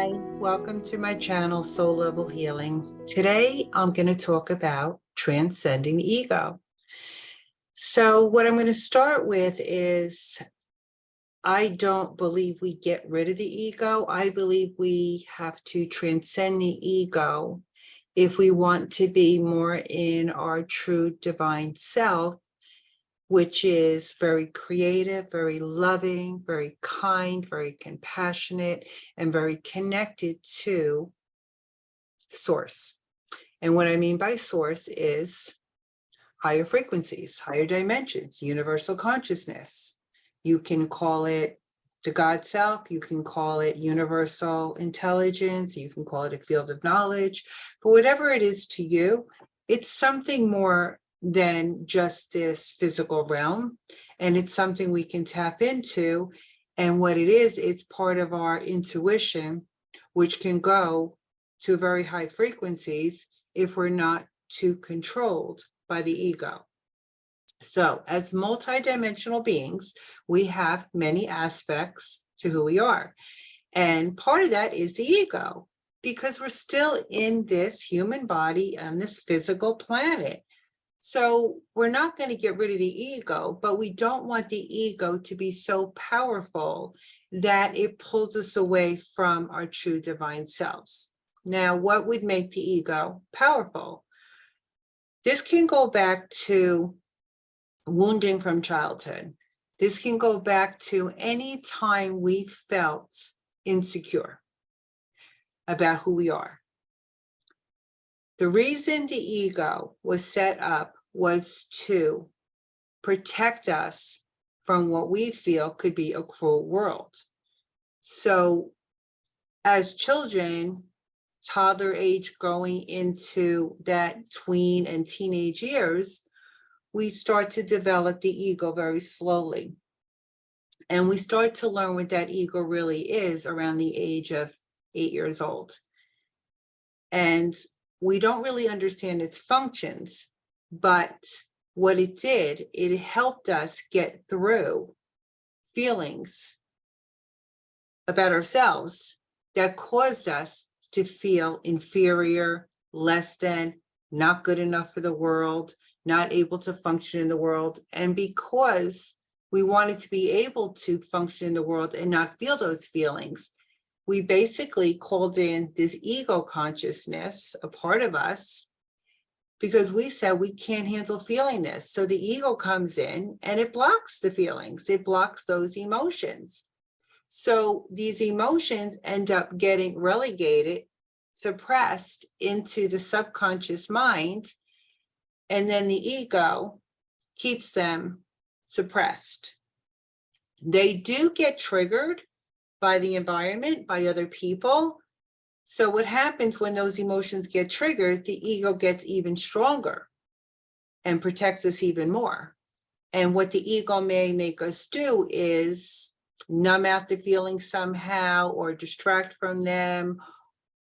Hi, welcome to my channel, Soul Level Healing. Today, I'm going to talk about transcending the ego. So what I'm going to start with is, I don't believe we get rid of the ego. I believe we have to transcend the ego if we want to be more in our true divine self, which is very creative, very loving, very kind, very compassionate, and very connected to source. And what I mean by source is higher frequencies, higher dimensions, universal consciousness. You can call it the God self, you can call it universal intelligence, you can call it a field of knowledge, but whatever it is to you, it's something more than just this physical realm. And it's something we can tap into. And what it is, it's part of our intuition, which can go to very high frequencies if we're not too controlled by the ego. So as multidimensional beings, we have many aspects to who we are. And part of that is the ego, because we're still in this human body on this physical planet. So we're not going to get rid of the ego, but we don't want the ego to be so powerful that it pulls us away from our true divine selves. Now, what would make the ego powerful? This can go back to wounding from childhood. This can go back to any time we felt insecure about who we are. The reason the ego was set up was to protect us from what we feel could be a cruel world. So as children, toddler age going into that tween and teenage years, we start to develop the ego very slowly. And we start to learn what that ego really is around the age of 8 years old. And we don't really understand its functions, but what it did, it helped us get through feelings about ourselves that caused us to feel inferior, less than, not good enough for the world, not able to function in the world. And because we wanted to be able to function in the world and not feel those feelings, we basically called in this ego consciousness, a part of us, because we said we can't handle feeling this. So the ego comes in and it blocks the feelings. It blocks those emotions. So these emotions end up getting relegated, suppressed into the subconscious mind, and then the ego keeps them suppressed. They do get triggered by the environment, by other people. So what happens when those emotions get triggered, the ego gets even stronger and protects us even more. And what the ego may make us do is numb out the feelings somehow, or distract from them,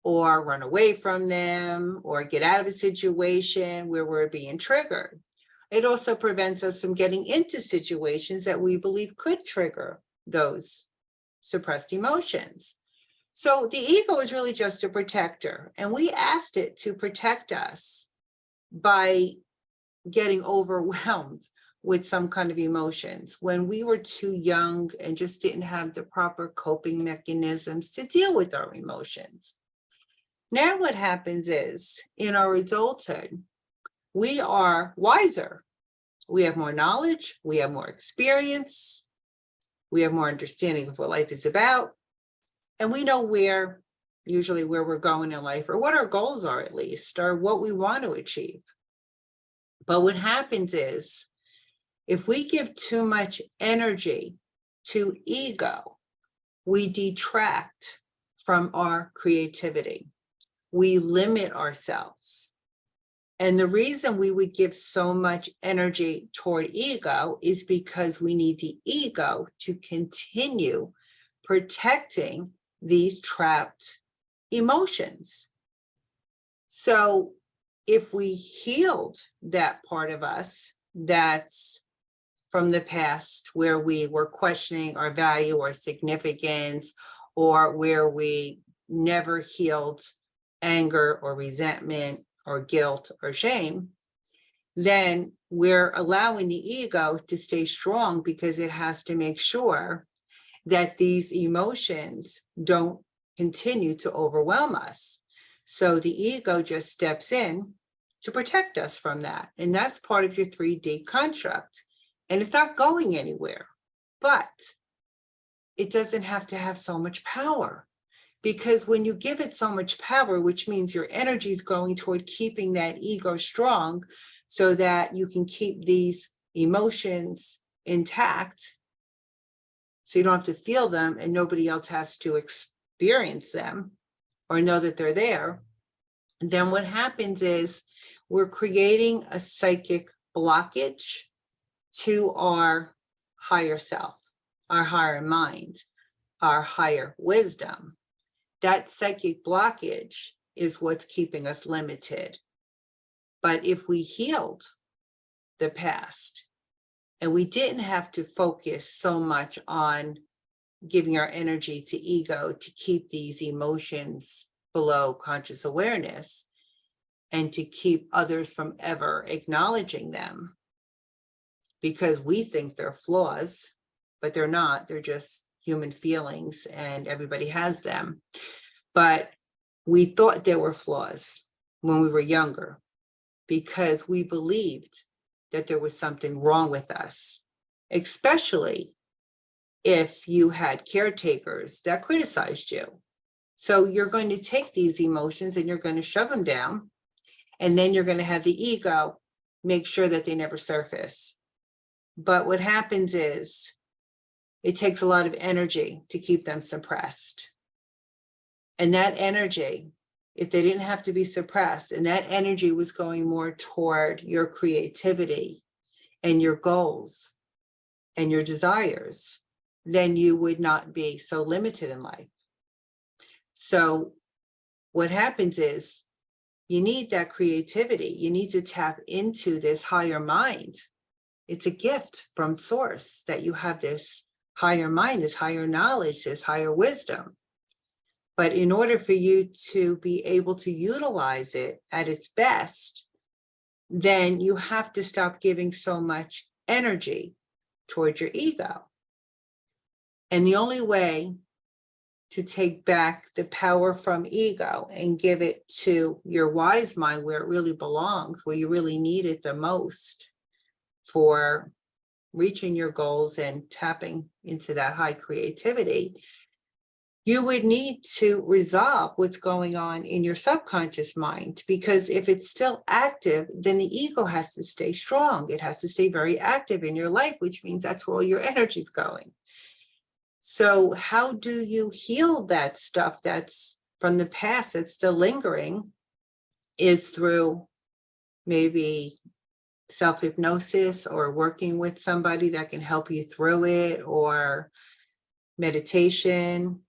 or run away from them, or get out of a situation where we're being triggered. It also prevents us from getting into situations that we believe could trigger those suppressed emotions. So the ego is really just a protector, and we asked it to protect us by getting overwhelmed with some kind of emotions when we were too young and just didn't have the proper coping mechanisms to deal with our emotions. Now what happens is, in our adulthood, we are wiser. We have more knowledge, we have more experience, we have more understanding of what life is about, and we know usually where we're going in life, or what our goals are at least, or what we want to achieve. But what happens is, if we give too much energy to ego, we detract from our creativity. We limit ourselves. And the reason we would give so much energy toward ego is because we need the ego to continue protecting these trapped emotions. So if we healed that part of us that's from the past, where we were questioning our value or significance, or where we never healed anger or resentment or guilt or shame, then we're allowing the ego to stay strong because it has to make sure that these emotions don't continue to overwhelm us. So the ego just steps in to protect us from that. And that's part of your 3D construct. And it's not going anywhere, but it doesn't have to have so much power. Because when you give it so much power, which means your energy is going toward keeping that ego strong so that you can keep these emotions intact, so you don't have to feel them and nobody else has to experience them or know that they're there, then what happens is we're creating a psychic blockage to our higher self, our higher mind, our higher wisdom. That psychic blockage is what's keeping us limited. But if we healed the past and we didn't have to focus so much on giving our energy to ego to keep these emotions below conscious awareness and to keep others from ever acknowledging them, because we think they're flaws, but they're not, they're just human feelings and everybody has them. But we thought there were flaws when we were younger because we believed that there was something wrong with us, especially if you had caretakers that criticized you. So you're going to take these emotions and you're going to shove them down, and then you're going to have the ego make sure that they never surface. But what happens is it takes a lot of energy to keep them suppressed. And that energy, if they didn't have to be suppressed, and that energy was going more toward your creativity and your goals and your desires, then you would not be so limited in life. So what happens is you need that creativity. You need to tap into this higher mind. It's a gift from source that you have this higher mind, this higher knowledge, this higher wisdom. But in order for you to be able to utilize it at its best, then you have to stop giving so much energy towards your ego. And the only way to take back the power from ego and give it to your wise mind where it really belongs, where you really need it the most for reaching your goals and tapping into that high creativity, you would need to resolve what's going on in your subconscious mind, because if it's still active, then the ego has to stay strong. It has to stay very active in your life, which means that's where all your energy is going. So how do you heal that stuff that's from the past that's still lingering? Is through maybe self-hypnosis or working with somebody that can help you through it, or meditation,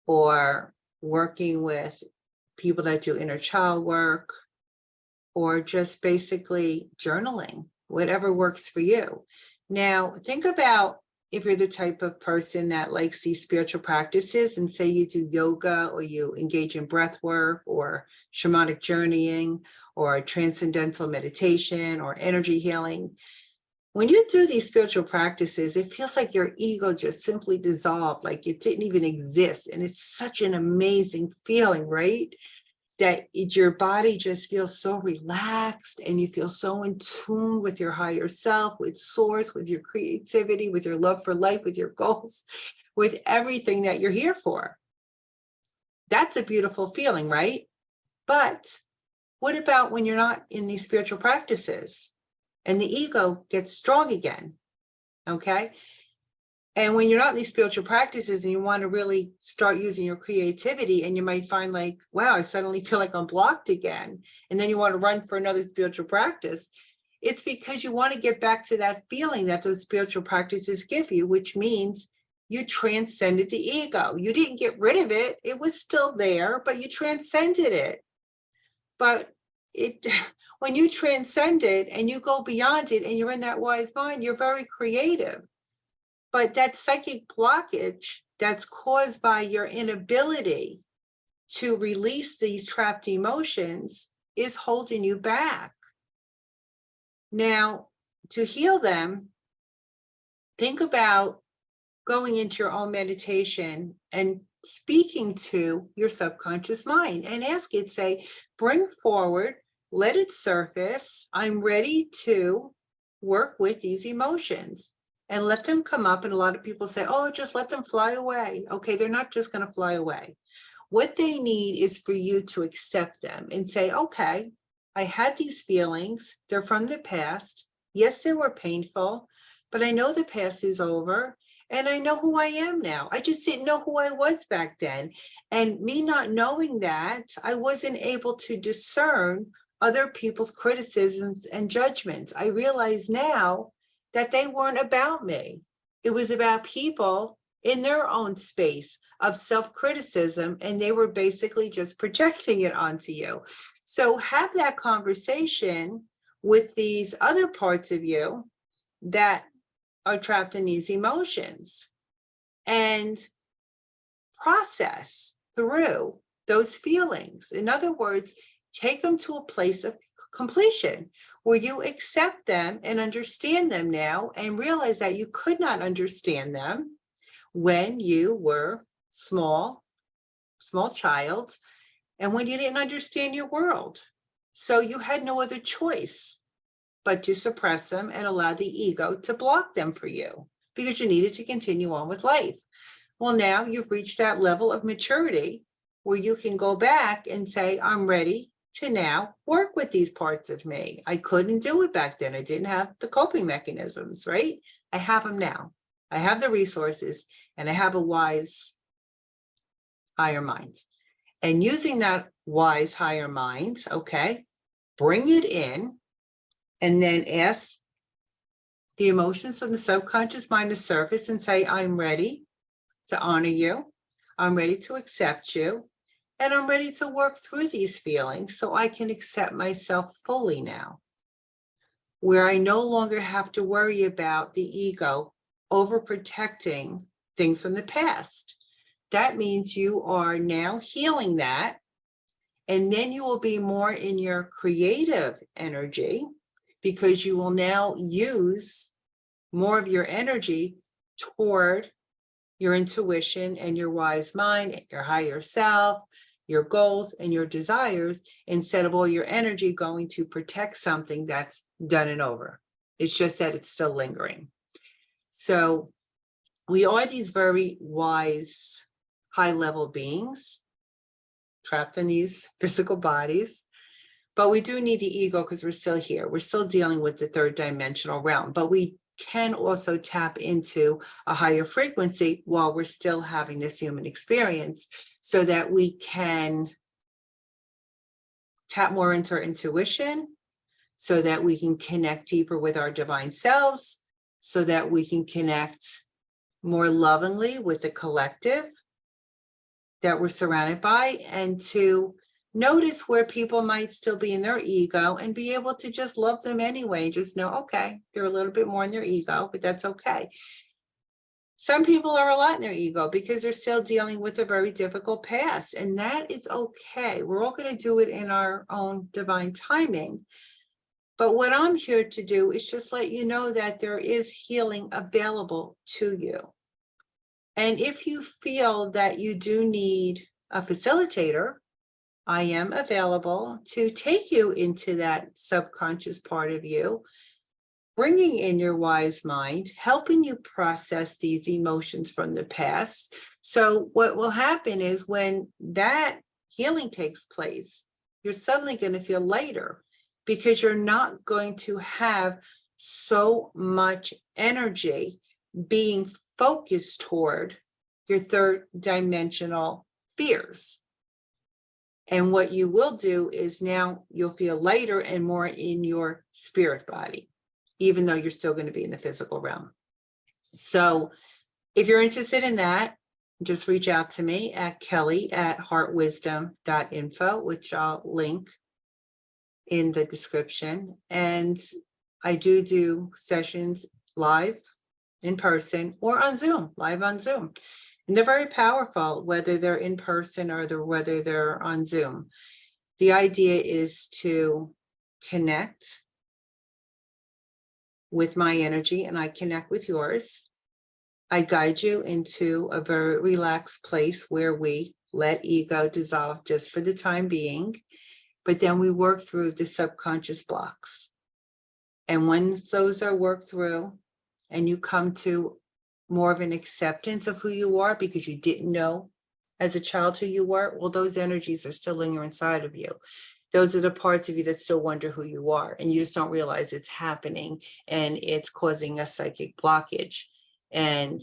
or working with people that do inner child work, or just basically journaling, whatever works for you. Now, think about if you're the type of person that likes these spiritual practices, and say you do yoga or you engage in breath work or shamanic journeying or transcendental meditation or energy healing. When you do these spiritual practices, it feels like your ego just simply dissolved, like it didn't even exist. And it's such an amazing feeling, right? That your body just feels so relaxed and you feel so in tune with your higher self, with source, with your creativity, with your love for life, with your goals, with everything that you're here for. That's a beautiful feeling, right? But what about when you're not in these spiritual practices and the ego gets strong again? Okay. And when you're not in these spiritual practices and you want to really start using your creativity, and you might find like, wow, I suddenly feel like I'm blocked again. And then you want to run for another spiritual practice. It's because you want to get back to that feeling that those spiritual practices give you, which means you transcended the ego. You didn't get rid of it. It was still there, but you transcended it. But when you transcend it and you go beyond it and you're in that wise mind, you're very creative. But that psychic blockage that's caused by your inability to release these trapped emotions is holding you back. Now, to heal them, think about going into your own meditation and speaking to your subconscious mind and ask it, say, bring forward, let it surface. I'm ready to work with these emotions and let them come up. And a lot of people say, oh, just let them fly away. Okay, they're not just going to fly away. What they need is for you to accept them and say, okay, I had these feelings. They're from the past. Yes, they were painful, but I know the past is over. And I know who I am now. I just didn't know who I was back then. And me not knowing that, I wasn't able to discern other people's criticisms and judgments. I realize now that they weren't about me. It was about people in their own space of self-criticism, and they were basically just projecting it onto you. So have that conversation with these other parts of you that are trapped in these emotions and process through those feelings. In other words, take them to a place of completion where you accept them and understand them now and realize that you could not understand them when you were small child and when you didn't understand your world. So you had no other choice but to suppress them and allow the ego to block them for you because you needed to continue on with life. Well, now you've reached that level of maturity where you can go back and say, I'm ready to now work with these parts of me. I couldn't do it back then. I didn't have the coping mechanisms, right? I have them now. I have the resources and I have a wise higher mind. And using that wise higher mind, okay, bring it in. And then ask the emotions from the subconscious mind to surface and say, I'm ready to honor you. I'm ready to accept you. And I'm ready to work through these feelings so I can accept myself fully now, where I no longer have to worry about the ego overprotecting things from the past. That means you are now healing that. And then you will be more in your creative energy, because you will now use more of your energy toward your intuition and your wise mind, your higher self, your goals and your desires, instead of all your energy going to protect something that's done and over. It's just that it's still lingering. So we are these very wise, high-level beings trapped in these physical bodies. But we do need the ego because we're still here. We're still dealing with the third dimensional realm, but we can also tap into a higher frequency while we're still having this human experience so that we can tap more into our intuition, so that we can connect deeper with our divine selves, so that we can connect more lovingly with the collective that we're surrounded by, and to notice where people might still be in their ego and be able to just love them anyway. Just know, okay, they're a little bit more in their ego, but that's okay. Some people are a lot in their ego because they're still dealing with a very difficult past, and that is okay. We're all going to do it in our own divine timing. But what I'm here to do is just let you know that there is healing available to you. And if you feel that you do need a facilitator, I am available to take you into that subconscious part of you, bringing in your wise mind, helping you process these emotions from the past. So what will happen is when that healing takes place, you're suddenly going to feel lighter because you're not going to have so much energy being focused toward your third dimensional fears. And what you will do is now you'll feel lighter and more in your spirit body, even though you're still going to be in the physical realm. So if you're interested in that, just reach out to me at kelly@heartwisdom.info, which I'll link in the description. And I do sessions live in person or on Zoom, live on Zoom. And they're very powerful, whether they're in person or whether they're on Zoom. The idea is to connect with my energy and I connect with yours. I guide you into a very relaxed place where we let ego dissolve just for the time being, but then we work through the subconscious blocks. And when those are worked through and you come to more of an acceptance of who you are because you didn't know as a child who you were, well, those energies are still lingering inside of you. Those are the parts of you that still wonder who you are, and you just don't realize it's happening and it's causing a psychic blockage. And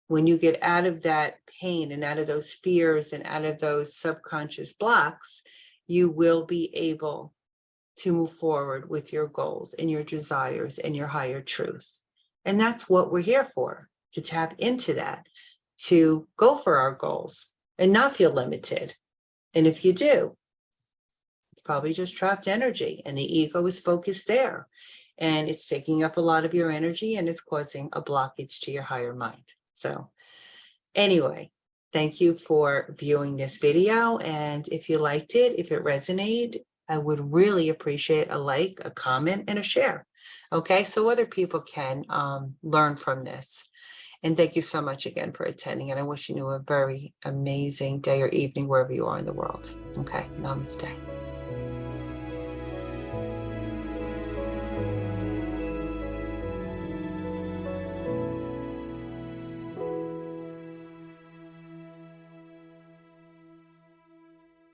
when you get out of that pain and out of those fears and out of those subconscious blocks, you will be able to move forward with your goals and your desires and your higher truth. And that's what we're here for, to tap into that, to go for our goals and not feel limited. And if you do, it's probably just trapped energy and the ego is focused there. And it's taking up a lot of your energy and it's causing a blockage to your higher mind. So anyway, thank you for viewing this video. And if you liked it, if it resonated, I would really appreciate a like, a comment, and a share. Okay, so other people can learn from this. And thank you so much again for attending. And I wish you a very amazing day or evening wherever you are in the world. Okay, namaste.